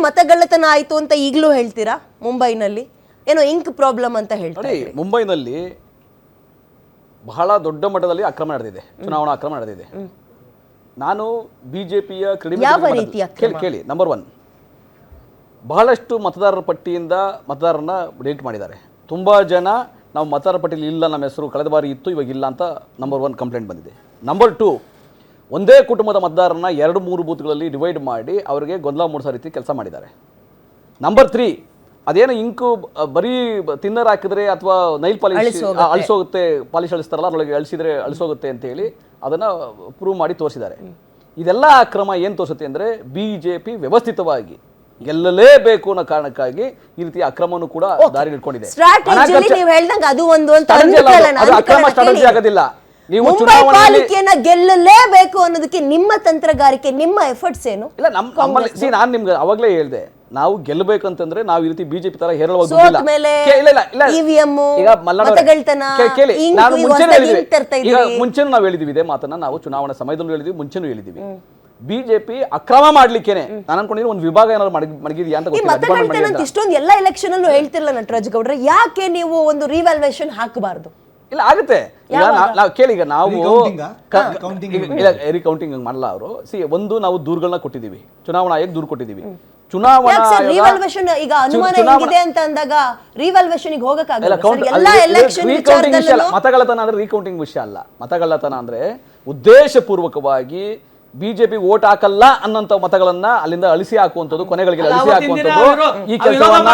ಮತಗಳ್ಳತನ ಆಯ್ತು ಅಂತ ಈಗಲೂ ಹೇಳ್ತೀರಾ? ಮುಂಬೈನಲ್ಲಿ ಏನೋ ಇಂಕ್ ಪ್ರಾಬ್ಲಮ್ ಅಂತ ಹೇಳ್ತಾರೆ. ಮುಂಬೈನಲ್ಲಿ ಬಹಳ ದೊಡ್ಡ ಮಟ್ಟದಲ್ಲಿ ಅಕ್ರಮ ನಡೆದಿದೆ, ಚುನಾವಣಾ ಅಕ್ರಮ ನಡೆದಿದೆ. ನಾನು ಬಿಜೆಪಿಯ ಕೇಳಿ ನಂಬರ್ 1, ಬಹಳಷ್ಟು ಮತದಾರರ ಪಟ್ಟಿಯಿಂದ ಮತದಾರರನ್ನ ಡಿಲೀಟ್ ಮಾಡಿದ್ದಾರೆ. ತುಂಬ ಜನ ನಾವು ಮತದಾರರ ಪಟ್ಟಿಯಲ್ಲಿ ಇಲ್ಲ, ನಮ್ಮ ಹೆಸರು ಕಳೆದ ಬಾರಿ ಇತ್ತು ಇವಾಗ ಇಲ್ಲ ಅಂತ ನಂಬರ್ 1 ಕಂಪ್ಲೇಂಟ್ ಬಂದಿದೆ. ನಂಬರ್ 2, ಒಂದೇ ಕುಟುಂಬದ ಮತದಾರರನ್ನ 2-3 ಬೂತ್ಗಳಲ್ಲಿ ಡಿವೈಡ್ ಮಾಡಿ ಅವರಿಗೆ ಗೊಂದಲ ಮೂಡಿಸೋ ರೀತಿ ಕೆಲಸ ಮಾಡಿದ್ದಾರೆ. ನಂಬರ್ 3, ಅದೇನು ಇಂಕು ಬರೀ ತಿನ್ನರ್ ಹಾಕಿದ್ರೆ ಅಥವಾ ನೈಲ್ ಪಾಲಿಶ್ ಅಳಿಸೋಗುತ್ತೆ, ಪಾಲಿಶ್ ಅಳಿಸ್ತಾರಲ್ಲ ಅದರೊಳಗೆ ಅಳಿಸಿದ್ರೆ ಅಳಿಸೋಗುತ್ತೆ ಅಂತ ಹೇಳಿ ಅದನ್ನ ಪ್ರೂವ್ ಮಾಡಿ ತೋರಿಸಿದ್ದಾರೆ. ಇದೆಲ್ಲ ಅಕ್ರಮ ಏನು ತೋರಿಸುತ್ತೆ ಅಂದರೆ ಬಿಜೆಪಿ ವ್ಯವಸ್ಥಿತವಾಗಿ ಗೆಲ್ಲಲೇಬೇಕು ಅನ್ನೋ ಕಾರಣಕ್ಕಾಗಿ ಈ ರೀತಿಯ ಅಕ್ರಮವನ್ನು ಕೂಡ ದಾರಿ ಇಟ್ಕೊಂಡಿದೆ. ಅಕ್ರಮ ಸ್ಟ್ರಾಟಜಿ ಆಗೋದಿಲ್ಲ. ನೀವು ಪಾಲಿಕೆಯನ್ನ ಗೆಲ್ಲಲೇಬೇಕು ಅನ್ನೋದಕ್ಕೆ ನಿಮ್ಮ ತಂತ್ರಗಾರಿಕೆ, ನಿಮ್ಮ ಎಫರ್ಟ್ಸ್ ಏನು? ಇಲ್ಲ, ನಮ್ಮಲ್ಲಿ ನಾನು ನಿಮ್ಗೆ ಅವಾಗಲೇ ಹೇಳಿದೆ, ನಾವು ಗೆಲ್ಲಬೇಕಂತಂದ್ರೆ ನಾವು ಈ ರೀತಿ ಬಿಜೆಪಿ ತರ ಹೇರಳವಾಗಿ ಮುಂಚೆನೂ ನಾವು ಹೇಳಿದ್ವಿ ಇದೇ ಮಾತನ್ನ, ನಾವು ಚುನಾವಣಾ ಸಮಯದಲ್ಲೂ ಹೇಳಿದ್ವಿ, ಮುಂಚೆನೂ ಹೇಳಿದ್ವಿ. ಬಿಜೆಪಿ ಅಕ್ರಮ ಮಾಡ್ಲಿಕ್ಕೇನೆ ನಾನು ಅನ್ಕೊಂಡಿದ್ದೀನಿ ಒಂದು ವಿಭಾಗ ಏನಾದ್ರು ಮಡಗಿದ್ಯಾ ಅಂತ ಗೊತ್ತಿಲ್ಲ. ಇಷ್ಟೊಂದು ಎಲ್ಲ ಎಲೆಕ್ಷನ್ ಅಲ್ಲೂ ಹೇಳ್ತಿರಲ್ಲ ನಟರಾಜ್ ಗೌಡ್ರೆ, ಯಾಕೆ ನೀವು ಒಂದು ರಿವ್ಯಾಲ್ಯೂಯೇಷನ್ ಹಾಕಬಾರ್ದು? ಇಲ್ಲ, ಆಗುತ್ತೆ. ಈಗ ನಾವು ಕೇಳಿ, ಈಗ ನಾವು ಕೌಂಟಿಂಗ್ ಮಾಡಲ್ಲ ಅವರು. ಒಂದು ನಾವು ದೂರುಗಳನ್ನ ಕೊಟ್ಟಿದ್ದೀವಿ, ಚುನಾವಣಾ ಆಯೋಗ ದೂರು ಕೊಟ್ಟಿದ್ದೀವಿ. ಮತಗಳ್ಳತನ ಅಂದ್ರೆ ರೀಕೌಂಟಿಂಗ್ ವಿಷಯ ಅಲ್ಲ. ಮತಗಳ್ಳತನ ಅಂದ್ರೆ ಉದ್ದೇಶಪೂರ್ವಕವಾಗಿ ಬಿಜೆಪಿ ವೋಟ್ ಹಾಕಲ್ಲ ಅನ್ನೋಂಥ ಮತಗಳನ್ನ ಅಲ್ಲಿಂದ ಅಳಿಸಿ ಹಾಕುವಂಥದ್ದು, ಕೊನೆಗಳಿಗೆ ಅಳಿಸಿ ಹಾಕುವಂಥದ್ದು ಈ ಕೆಲಸವನ್ನ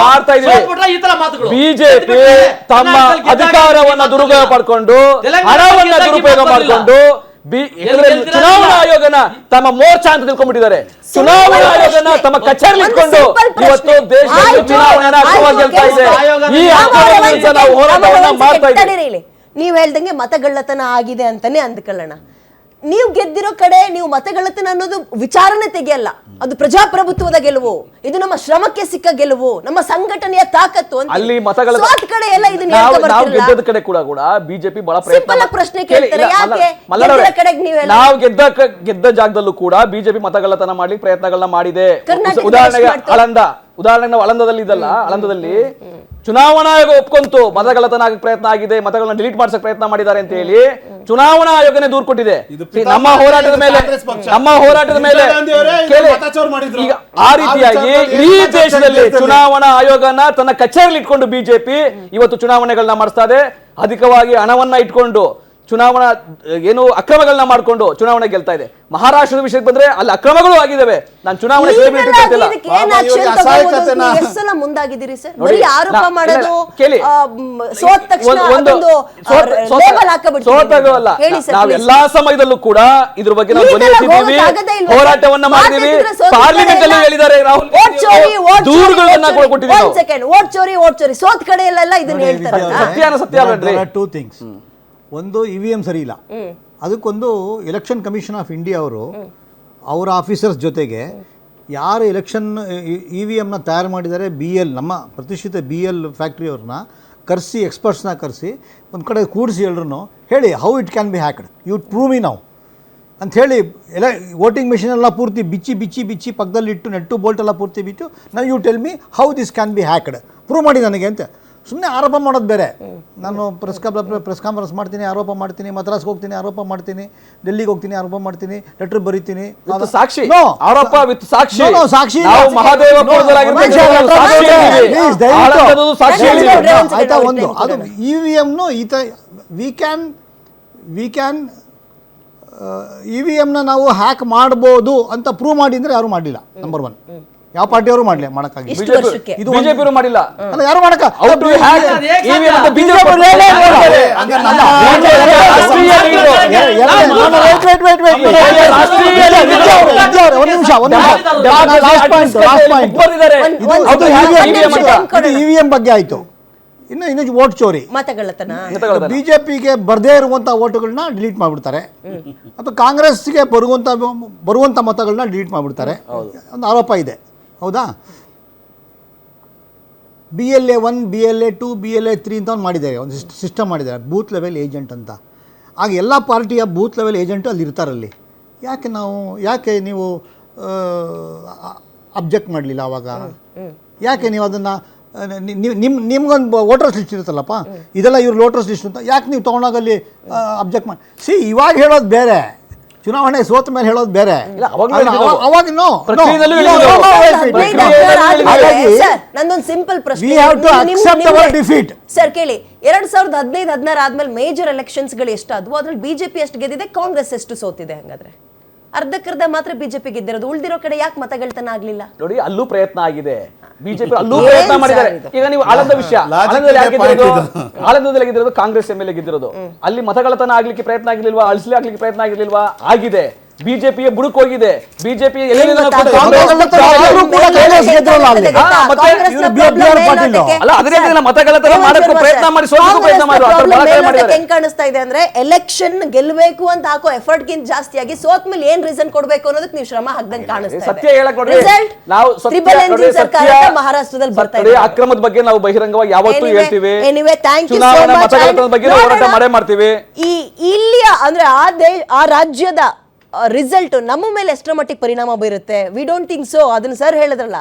ಮಾಡ್ತಾ ಇದೀವಿ. ಬಿಜೆಪಿ ತಮ್ಮ ಅಧಿಕಾರವನ್ನ ದುರುಪಯೋಗ ಮಾಡಿಕೊಂಡು, ಹಣವನ್ನ ದುರುಪಯೋಗ ಮಾಡಿಕೊಂಡು ಚುನಾವಣಾ ಆಯೋಗನ ತಮ್ಮ ಮೋರ್ಚಾ ಅಂತ ತಿಳ್ಕೊಂಡ್ಬಿಟ್ಟಿದ್ದಾರೆ. ಚುನಾವಣಾ ಆಯೋಗನ ತಮ್ಮ ಕಚೇರಿ ಇಟ್ಕೊಂಡು ಇವತ್ತು ದೇಶದಲ್ಲಿ ಚುನಾವಣೆಯನ್ನ ಗೆಲ್ತಾ ಇದೆ. ಈ ನಾವು ಹೋರಾಟವನ್ನ ಮಾಡ್ತಾ ಇದ್ದೀವಿ. ನೀವ್ ಹೇಳ್ದಂಗೆ ಮತಗಳ್ಳತನ ಆಗಿದೆ ಅಂತಾನೆ ಅಂದ್ಕೊಳ್ಳೋಣ. ನೀವು ಗೆದ್ದಿರೋ ಕಡೆ ನೀವು ಮತಗಳ್ಳತನ ಅನ್ನೋದು ವಿಚಾರಣೆ ತೆಗೆಯಲ್ಲ, ಅದು ಪ್ರಜಾಪ್ರಭುತ್ವದ ಗೆಲುವು, ಇದು ನಮ್ಮ ಶ್ರಮಕ್ಕೆ ಸಿಕ್ಕ ಗೆಲುವು, ನಮ್ಮ ಸಂಘಟನೆಯ ತಾಕತ್ತು ಅಂತ. ಅಲ್ಲಿ ಮತಗಳ ಕಡೆ ಎಲ್ಲ ಇದನ್ನ ಗೆದ್ದದ ಕಡೆ ಕೂಡ ಬಿಜೆಪಿ ಬಹಳ ಪ್ರಶ್ನೆ ಕೇಳ್ತಾರೆ, ಯಾಕೆ ನಾವು ಗೆದ್ದ ಜಾಗದಲ್ಲೂ ಕೂಡ ಬಿಜೆಪಿ ಮತಗಳ್ಳತನ ಮಾಡ್ಲಿಕ್ಕೆ ಪ್ರಯತ್ನಗಳನ್ನ ಮಾಡಿದೆ. ಉದಾಹರಣೆಗೆ ನಾವು ಆಳಂದದಲ್ಲಿ ಇದಲ್ಲ, ಆಳಂದದಲ್ಲಿ ಚುನಾವಣಾ ಆಯೋಗ ಒಪ್ಕೊಂತು ಮತಗಳ್ಳತನ ಆಗಕ್ಕೆ ಪ್ರಯತ್ನ ಆಗಿದೆ, ಮತಗಳನ್ನ ಡಿಲೀಟ್ ಮಾಡ್ಸಕ್ ಪ್ರಯತ್ನ ಮಾಡಿದ್ದಾರೆ ಅಂತ ಹೇಳಿ ಚುನಾವಣಾ ಆಯೋಗನೇ ದೂರು ಕೊಟ್ಟಿದೆ. ನಮ್ಮ ಹೋರಾಟದ ಮೇಲೆ ಈಗ ಆ ರೀತಿಯಾಗಿ ಇಡೀ ದೇಶದಲ್ಲಿ ಚುನಾವಣಾ ಆಯೋಗನ ತನ್ನ ಕಚೇರಿಯಲ್ಲಿ ಇಟ್ಕೊಂಡು ಬಿಜೆಪಿ ಇವತ್ತು ಚುನಾವಣೆಗಳನ್ನ ಮಾಡಿಸ್ತಾ ಇದೆ. ಅಧಿಕವಾಗಿ ಹಣವನ್ನ ಇಟ್ಕೊಂಡು ಚುನಾವಣಾ ಏನು ಅಕ್ರಮಗಳನ್ನ ಮಾಡ್ಕೊಂಡು ಚುನಾವಣೆ ಗೆಲ್ತಾ ಇದೆ. ಮಹಾರಾಷ್ಟ್ರದ ವಿಷಯಕ್ಕೆ ಬಂದ್ರೆ ಅಲ್ಲಿ ಅಕ್ರಮಗಳು ಆಗಿದ್ದಾವೆ. ನಾನು ಚುನಾವಣೆ ಮುಂದಾಗಿದ್ದೀರಿ ಸರ್, ನಾವು ಎಲ್ಲಾ ಸಮಯದಲ್ಲೂ ಕೂಡ ಇದ್ರ ಬಗ್ಗೆ ನಾವು ಧ್ವನಿ ಎತ್ತಿದ್ದೀವಿ, ಹೋರಾಟವನ್ನ ಮಾಡಿದೀವಿ. ಪಾರ್ಲಿಮೆಂಟ್ ಅಲ್ಲಿ ಹೇಳಿದ್ದಾರೆ, ದೂರುಗಳನ್ನ ಕೊಟ್ಟಿದ್ದೀವಿ. ಓಟ್ ಚೋರಿ ಸೋತ್ ಕಡೆ ಎಲ್ಲ ಇದನ್ನ ಹೇಳ್ತಾರೆ. ಸತ್ಯ ಅಲ್ರಿ. ಒಂದು EVM ಸರಿ ಇಲ್ಲ, ಅದಕ್ಕೊಂದು ಎಲೆಕ್ಷನ್ ಕಮಿಷನ್ ಆಫ್ ಇಂಡಿಯಾ ಅವರು ಅವರ ಆಫೀಸರ್ಸ್ ಜೊತೆಗೆ ಯಾರು ಎಲೆಕ್ಷನ್ EVMನ ತಯಾರು ಮಾಡಿದ್ದಾರೆ, BL ನಮ್ಮ ಪ್ರತಿಷ್ಠಿತ BL ಫ್ಯಾಕ್ಟ್ರಿಯವ್ರನ್ನ ಕರೆಸಿ, ಎಕ್ಸ್ಪರ್ಟ್ಸ್ನ ಕರೆಸಿ ಒಂದು ಕಡೆ ಕೂಡಿಸಿ ಎಲ್ರೂ ಹೇಳಿ, how it can be hacked, you prove me ನಾವು ಅಂಥೇಳಿ. ವೋಟಿಂಗ್ ಮಿಷಿನ್ ಎಲ್ಲ ಪೂರ್ತಿ ಬಿಚ್ಚಿ ಪಕ್ಕದಲ್ಲಿ ಇಟ್ಟು, ನೆಟ್ಟು ಬೋಲ್ಟ್ ಎಲ್ಲ ಪೂರ್ತಿ ಬಿಟ್ಟು, ನಾವು you tell me how this can be hacked, prove ಮಾಡಿ ನನಗೆ ಅಂತ. ಸುಮ್ಮನೆ ಆರೋಪ ಮಾಡೋದು ಬೇರೆ. ನಾನು ಪ್ರೆಸ್ ಕಾನ್ಫರೆನ್ಸ್ ಮಾಡ್ತೀನಿ, ಆರೋಪ ಮಾಡ್ತೀನಿ, ಮದ್ರಾಸ್ಗೆ ಹೋಗ್ತೀನಿ, ಆರೋಪ ಮಾಡ್ತೀನಿ, ಡೆಲ್ಲಿಗೆ ಹೋಗ್ತೀನಿ, ಆರೋಪ ಮಾಡ್ತೀನಿ, ಲೆಟರ್ ಬರೀತೀನಿ, ಸಾಕ್ಷಿ ಆರೋಪ ವಿತ್ ಸಾಕ್ಷಿ. ಆಯ್ತಾ? ಒಂದು ಅದು EVMನು ಈತ ವಿ ಕ್ಯಾನ್ EVMನ ನಾವು ಹ್ಯಾಕ್ ಮಾಡ್ಬೋದು ಅಂತ ಪ್ರೂವ್ ಮಾಡಿ ಅಂದರೆ ಯಾರು ಮಾಡಲಿಲ್ಲ. ನಂಬರ್ 1, ಯಾವ ಪಾರ್ಟಿಯವರು ಮಾಡಲಿ, ಮಾಡಕ್ಕಾಗಿ ಇದು ಬಿಜೆಪಿ ಮಾಡಿಲ್ಲ, ಅಲ್ಲ ಯಾರು ಮಾಡಕ. EVM ಬಗ್ಗೆ ಆಯ್ತು. ಇನ್ನು ವೋಟ್ ಚೋರಿ, ಬಿಜೆಪಿಗೆ ಬರದೇ ಇರುವಂತ ವೋಟುಗಳನ್ನ ಡಿಲೀಟ್ ಮಾಡ್ಬಿಡ್ತಾರೆ, ಅಥವಾ ಕಾಂಗ್ರೆಸ್ಗೆ ಬರುವಂತ ಮತಗಳನ್ನ ಡಿಲೀಟ್ ಮಾಡ್ಬಿಡ್ತಾರೆ. ಒಂದು ಆರೋಪ ಇದೆ, ಹೌದಾ? BLA 1, BLA 2, BLA 3 ಅಂತ ಒಂದು ಮಾಡಿದ್ದಾರೆ, ಒಂದು ಸಿಸ್ಟಮ್ ಮಾಡಿದ್ದಾರೆ, ಬೂತ್ ಲೆವೆಲ್ ಏಜೆಂಟ್ ಅಂತ. ಆಗ ಎಲ್ಲ ಪಾರ್ಟಿಯ ಬೂತ್ ಲೆವೆಲ್ ಏಜೆಂಟು ಅಲ್ಲಿ ಇರ್ತಾರಲ್ಲಿ. ಯಾಕೆ ನೀವು ಅಬ್ಜೆಕ್ಟ್ ಮಾಡಲಿಲ್ಲ ಆವಾಗ? ಯಾಕೆ ನೀವು ಅದನ್ನು ನಿಮ್ಗೊಂದು ವೋಟರ್ಸ್ ಲಿಸ್ಟ್ ಇರುತ್ತಲ್ಲಪ್ಪ, ಇದೆಲ್ಲ ಇವ್ರ ವೋಟರ್ಸ್ ಲಿಸ್ಟ್ ಅಂತ ಯಾಕೆ ನೀವು ತೊಗೊಂಡಾಗಲ್ಲಿ ಅಬ್ಜೆಕ್ಟ್ ಮಾಡಿ? ಇವಾಗ ಹೇಳೋದು ಬೇರೆ, ಚುನಾವಣೆ ಸೋತ ಮೇಲೆ ಹೇಳೋದು ಬೇರೆ. ಅವಾಗ ನಂದೊಂದು ಸಿಂಪಲ್ ಪ್ರಶ್ನೆ ಸರ್ ಕೇಳಿ. 2015-16 ಆದ್ಮೇಲೆ ಮೇಜರ್ ಎಲೆಕ್ಷನ್ಸ್ ಗಳು ಎಷ್ಟಾದ್ವು? ಅದ್ರಲ್ಲಿ ಬಿಜೆಪಿ ಎಷ್ಟು ಗೆದ್ದಿದೆ, ಕಾಂಗ್ರೆಸ್ ಎಷ್ಟು ಸೋತಿದೆ? ಹಂಗಾದ್ರೆ ಅರ್ಧಕ್ಕರ್ಧ ಮಾತ್ರ ಬಿಜೆಪಿ ಗೆದ್ದಿರೋದು, ಉಳಿದಿರೋ ಕಡೆ ಯಾಕೆ ಮತಗಳ್ತನ ಆಗ್ಲಿಲ್ಲ? ನೋಡಿ, ಅಲ್ಲೂ ಪ್ರಯತ್ನ ಆಗಿದೆ, ಬಿಜೆಪಿ ಅಲ್ಲೂ ಪ್ರಯತ್ನ ಮಾಡಿದ್ದಾರೆ. ಈಗ ನೀವು ಆಳಂದ ವಿಷಯ, ಆಳಂದದಲ್ಲಿ ಗೆದ್ದಿರೋದು ಕಾಂಗ್ರೆಸ್ ಎಂ ಎಲ್ ಎ ಗೆದ್ದಿರೋದು, ಅಲ್ಲಿ ಮತಗಳ್ತನ ಆಗ್ಲಿಕ್ಕೆ ಪ್ರಯತ್ನ ಆಗಿರ್ಲಿಲ್ವಾ? ಅಳಿಸ್ಲಿ ಆಗ್ಲಿಕ್ಕೆ ಪ್ರಯತ್ನ ಆಗಿರ್ಲಿಲ್ವಾ? ಆಗಿದೆ. ಬಿಜೆಪಿಯ ಬುಡಕ್ ಹೋಗಿದೆ. ಬಿಜೆಪಿ ಅಲ್ಲ, ಅದೇ ಮತಗಳ್ತನ ಮಾಡಕ್ಕೆ ಪ್ರಯತ್ನ ಮಾಡಿ ಸೋಲಿಸೋ ಪ್ರಯತ್ನ ಮಾಡಿದ್ರು. ಹೆಂಗ್ ಕಾಣಿಸ್ತಾ ಇದೆ ಅಂದ್ರೆ, ಎಲೆಕ್ಷನ್ ಗೆಲ್ಬೇಕು ಅಂತ ಹಾಕೋ ಎಫರ್ಟ್ ಗಿಂತ ಜಾಸ್ತಿಯಾಗಿ ಸೋತ್ ಮೇಲೆ ಏನ್ ರೀಸನ್ ಕೊಡ್ಬೇಕು ಅನ್ನೋದಕ್ಕೆ ನೀವು ಶ್ರಮ ಹಾಕ್ದಂಗೆ ಕಾಣಿಸ್ತಾ ಇದೆ. ಸತ್ಯ ಹೇಳಕ್ ನೋಡ್ರಿ, ನಾವು ಮಹಾರಾಷ್ಟ್ರದಲ್ಲಿ ಬರ್ತಾ ಇದೆ. ಅಕ್ರಮದ ಬಗ್ಗೆ ನಾವು ಬಹಿರಂಗವಾಗಿ ಯಾವತ್ತೂ ಹೇಳ್ತೀವಿ. ಚುನಾವಣಾ ಮತಗಳ್ತನದ ಬಗ್ಗೆ ಹೋರಾಟ ಮಾಡೇ ಮಾಡ್ತೀವಿ. ಇಲ್ಲಿಯ ಅಂದ್ರೆ ಆ ರಾಜ್ಯದ ರಿಸಲ್ಟ್ ನಮ್ಮ ಮೇಲೆ ಎಷ್ಟರ ಮಟ್ಟಿಗೆ ಪರಿಣಾಮ ಬೀರುತ್ತೆ? We don't think so. ಅದನ್ನ ಸರ್ ಹೇಳಿದ್ರಲ್ಲ,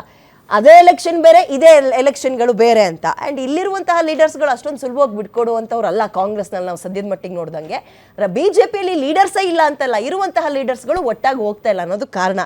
ಅದೇ ಎಲೆಕ್ಷನ್ ಬೇರೆ, ಇದೇ ಎಲೆಕ್ಷನ್ಗಳು ಬೇರೆ ಅಂತ. ಆ್ಯಂಡ್ ಇಲ್ಲಿರುವಂತಹ ಲೀಡರ್ಸ್ಗಳು ಅಷ್ಟೊಂದು ಸುಲಭವಾಗಿ ಬಿಟ್ಕೊಡುವಂಥವ್ರಲ್ಲ. ಕಾಂಗ್ರೆಸ್ನಲ್ಲಿ ನಾವು ಸದ್ಯದ ಮಟ್ಟಿಗೆ ನೋಡ್ದಂಗೆ ಬಿ ಜೆ ಪಿಯಲ್ಲಿ ಲೀಡರ್ಸೇ ಇಲ್ಲ ಅಂತಲ್ಲ, ಇರುವಂತಹ ಲೀಡರ್ಸ್ಗಳು ಒಟ್ಟಾಗಿ ಹೋಗ್ತಾ ಇಲ್ಲ ಅನ್ನೋದು ಕಾರಣ.